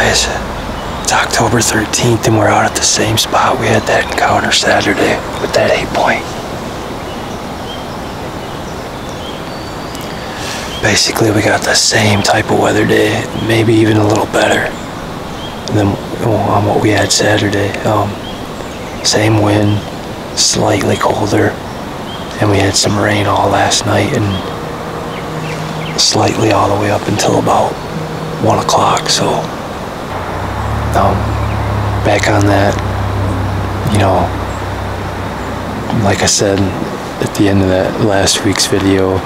guys, it's October 13th and we're out at the same spot we had that encounter Saturday with that 8-point. Basically, we got the same type of weather day, maybe even a little better than on what we had Saturday. Same wind, slightly colder, and we had some rain all last night and slightly all the way up until about 1 o'clock. So back on that, you know, like I said at the end of that last week's video,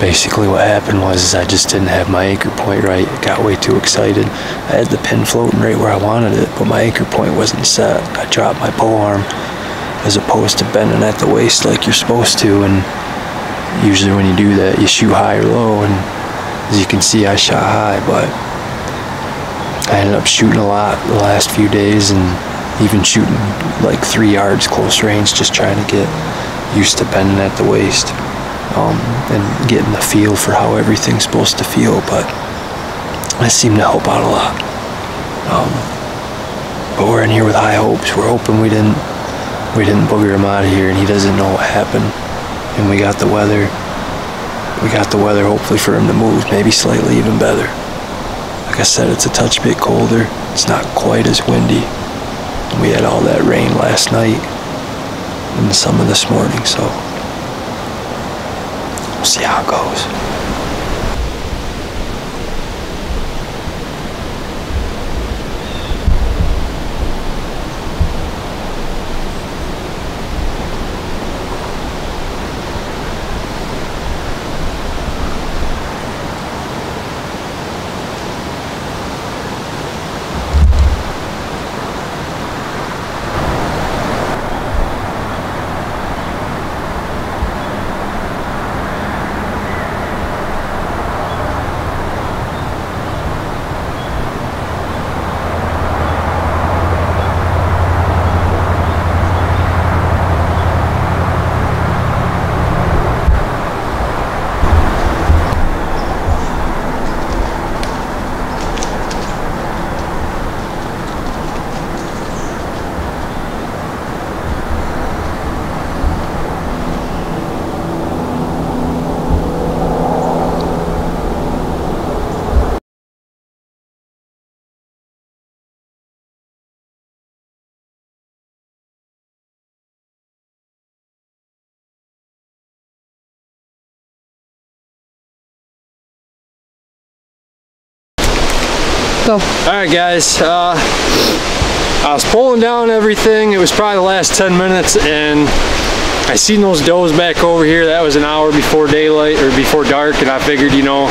basically what happened was I just didn't have my anchor point right. I got way too excited. I had the pin floating right where I wanted it, but my anchor point wasn't set. I dropped my bow arm as opposed to bending at the waist like you're supposed to, and usually when you do that you shoot high or low, and as you can see I shot high, but I ended up shooting a lot the last few days and even shooting like 3 yards close range, just trying to get used to bending at the waist. And getting the feel for how everything's supposed to feel, but that seemed to help out a lot. But we're in here with high hopes. We're hoping we didn't booger him out of here and he doesn't know what happened. And we got the weather. We got the weather hopefully for him to move, maybe slightly even better. Like I said, it's a touch bit colder. It's not quite as windy. We had all that rain last night and some of this morning, so we'll see how it goes. Go. Alright guys, I was pulling down everything. It was probably the last 10 minutes and I seen those does back over here. That was an hour before daylight or before dark, and I figured, you know,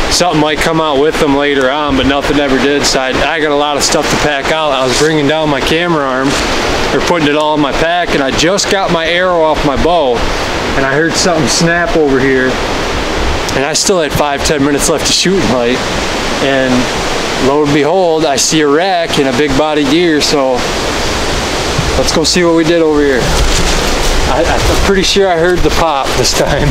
something might come out with them later on, but nothing ever did. So I got a lot of stuff to pack out. I was bringing down my camera arm, or putting it all in my pack, and I just got my arrow off my bow and I heard something snap over here, and I still had 5-10 minutes left to shooting light, and lo and behold, I see a rack in a big body deer. So let's go see what we did over here. I'm pretty sure I heard the pop this time.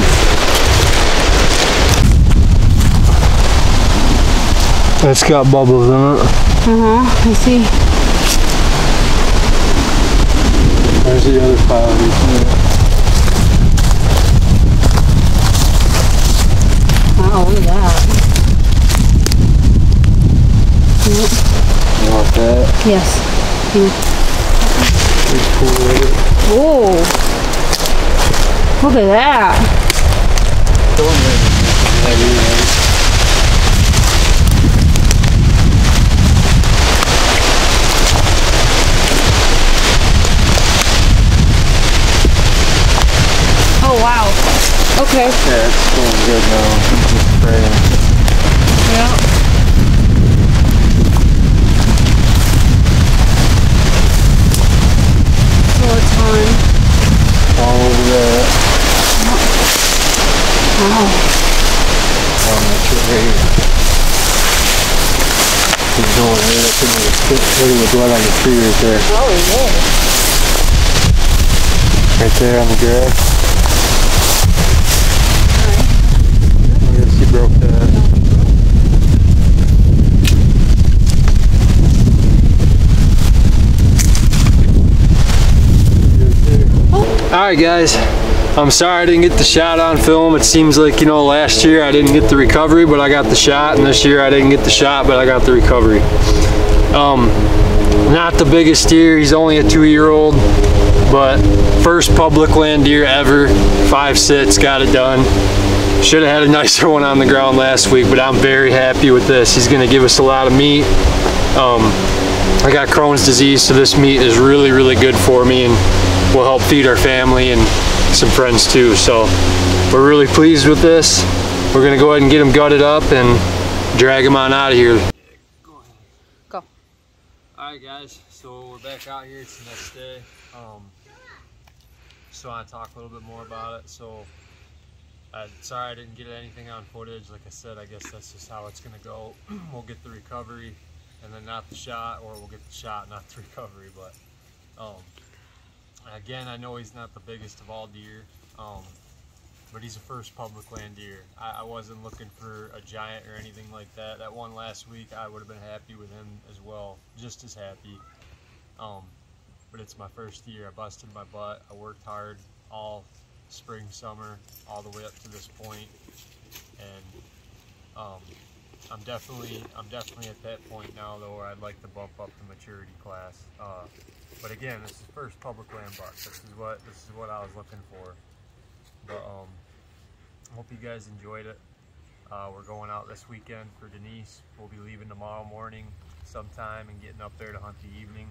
It's got bubbles in it. I see. There's the other pile. Oh, look at that. You want that? Yes. Cool. Oh, look at that. Oh wow. Okay. Yeah, it's going good now. Just spraying. Yeah. All over that. Wow. That's right here. He's going right up into the stick. Look at the blood on the tree right there. Oh, yeah. Right there on the grass. Alright. I guess he broke that. Alright guys, I'm sorry I didn't get the shot on film. It seems like, you know, last year I didn't get the recovery, but I got the shot, and this year I didn't get the shot, but I got the recovery. Not the biggest deer, he's only a 2-year-old, but first public land deer ever, 5 sits, got it done. Should have had a nicer one on the ground last week, but I'm very happy with this. He's gonna give us a lot of meat. I got Crohn's disease, so this meat is really, really good for me and will help feed our family and some friends too. So we're really pleased with this. We're gonna go ahead and get him gutted up and drag him on out of here. Go. Alright guys, so we're back out here. It's the next day. Just want to talk a little bit more about it. So sorry I didn't get anything on footage. Like I said, I guess that's just how it's gonna go. We'll get the recovery and then not the shot, or we'll get the shot, not the recovery. But again, I know he's not the biggest of all deer, but he's a first public land deer. I wasn't looking for a giant or anything like that. That one last week, I would have been happy with him as well, just as happy. But it's my first year. I busted my butt. I worked hard all spring, summer, all the way up to this point, and I'm definitely at that point now though where I'd like to bump up the maturity class. But again, this is first public land buck. This is what I was looking for. But hope you guys enjoyed it. We're going out this weekend for Denise. We'll be leaving tomorrow morning sometime and getting up there to hunt the evening.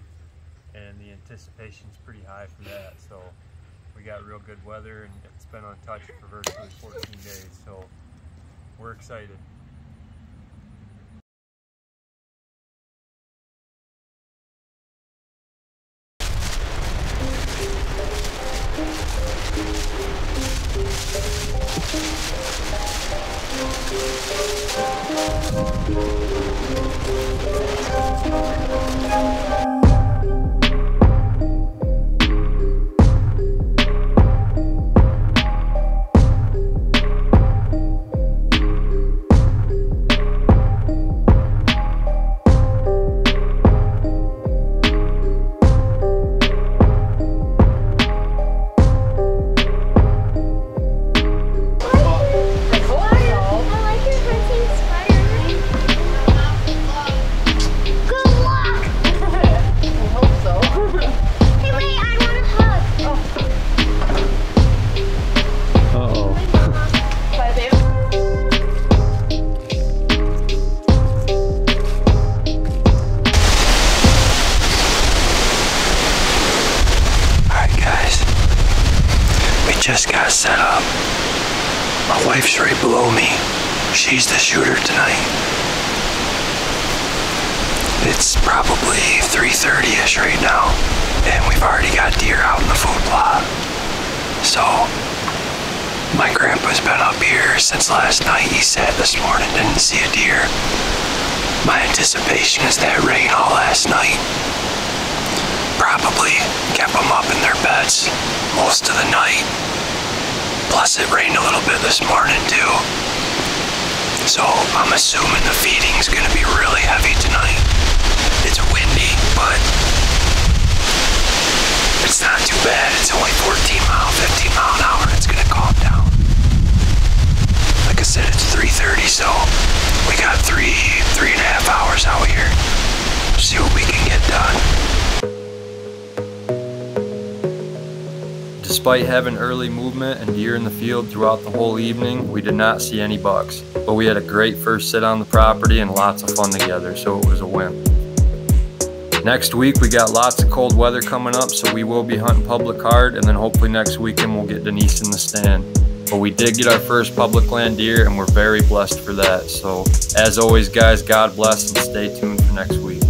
And the anticipation's pretty high for that. So we got real good weather and it's been untouched for virtually 14 days. So we're excited. Just got set up. My wife's right below me. She's the shooter tonight. It's probably 3:30ish right now, and we've already got deer out in the food plot. So my grandpa's been up here since last night. He sat this morning, didn't see a deer. My anticipation is that rain all last night probably kept them up in their beds most of the night. Plus it rained a little bit this morning too. So I'm assuming the feeding's gonna be really heavy tonight. It's windy, but it's not too bad. It's only 15 mile an hour. It's gonna calm down. Like I said, it's 3:30, so we got three and a half hours out here. See what we can get done. Despite having early movement and deer in the field throughout the whole evening, we did not see any bucks. But we had a great first sit on the property and lots of fun together, so it was a win. Next week we got lots of cold weather coming up, so we will be hunting public hard, and then hopefully next weekend we'll get Denise in the stand. But we did get our first public land deer and we're very blessed for that. So as always guys, God bless and stay tuned for next week.